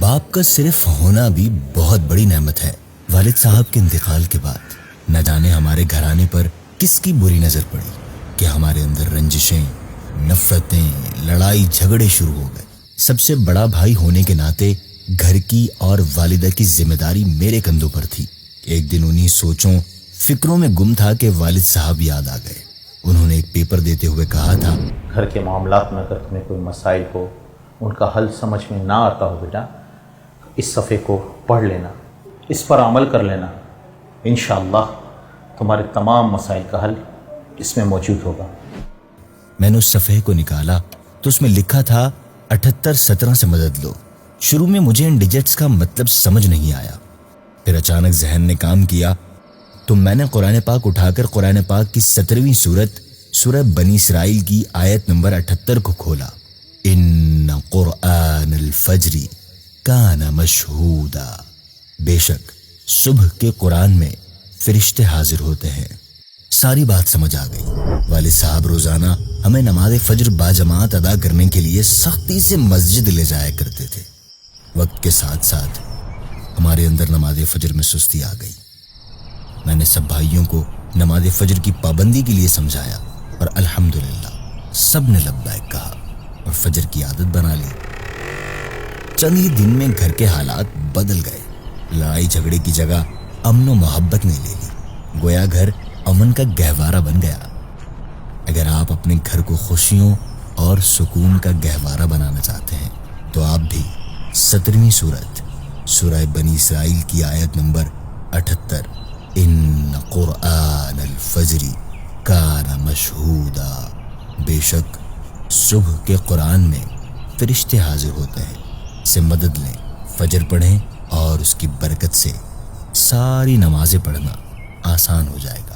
باپ کا صرف ہونا بھی بہت بڑی نعمت ہے۔ والد صاحب کے انتقال کے بعد نہ جانے ہمارے گھرانے پر کس کی بری نظر پڑی کہ ہمارے اندر رنجشیں، نفرتیں، لڑائی جھگڑے شروع ہو گئے۔ سب سے بڑا بھائی ہونے کے ناطے گھر کی اور والدہ کی ذمہ داری میرے کندھوں پر تھی۔ ایک دن انہی سوچوں فکروں میں گم تھا کہ والد صاحب یاد آ گئے۔ انہوں نے ایک پیپر دیتے ہوئے کہا تھا، گھر کے معاملات میں اگر تمہیں کوئی مسائل ہو، ان کا حل سمجھ میں نہ آتا ہو بیٹا، اس صفحے کو پڑھ لینا، اس پر عمل کر لینا، انشاءاللہ تمہارے تمام مسائل کا حل اس میں موجود ہوگا۔ میں نے اس صفحے کو نکالا تو اس میں لکھا تھا 7817 سے مدد لو۔ شروع میں مجھے ان ڈیجٹس کا مطلب سمجھ نہیں آیا، پھر اچانک ذہن نے کام کیا تو میں نے قرآن پاک اٹھا کر قرآن پاک کی 17ویں سورت سورہ بنی اسرائیل کی آیت نمبر 78 کو کھولا۔ ان قرآن الفجر کان مشہودا، بے شک صبح کے قرآن میں فرشتے حاضر ہوتے ہیں۔ ساری بات سمجھ آ گئی۔ والد صاحب روزانہ ہمیں نماز فجر باجماعت ادا کرنے کے لیے سختی سے مسجد لے جایا کرتے تھے۔ وقت کے ساتھ ساتھ ہمارے اندر نماز فجر میں سستی آ گئی۔ میں نے سب بھائیوں کو نماز فجر کی پابندی کے لیے سمجھایا اور الحمدللہ سب نے لبیک کہا اور فجر کی عادت بنا لی۔ چند ہی دن میں گھر کے حالات بدل گئے۔ لڑائی جھگڑے کی جگہ امن و محبت نے لے لی، گویا گھر امن کا گہوارہ بن گیا۔ اگر آپ اپنے گھر کو خوشیوں اور سکون کا گہوارہ بنانا چاہتے ہیں تو آپ بھی 17ویں سورت سورہ بنی اسرائیل کی آیت نمبر 78 ان قرآن الفجر کان مشہودا، بے شک صبح کے قرآن میں فرشتے حاضر ہوتے ہیں، سے مدد لیں، فجر پڑھیں اور اس کی برکت سے ساری نمازیں پڑھنا آسان ہو جائے گا۔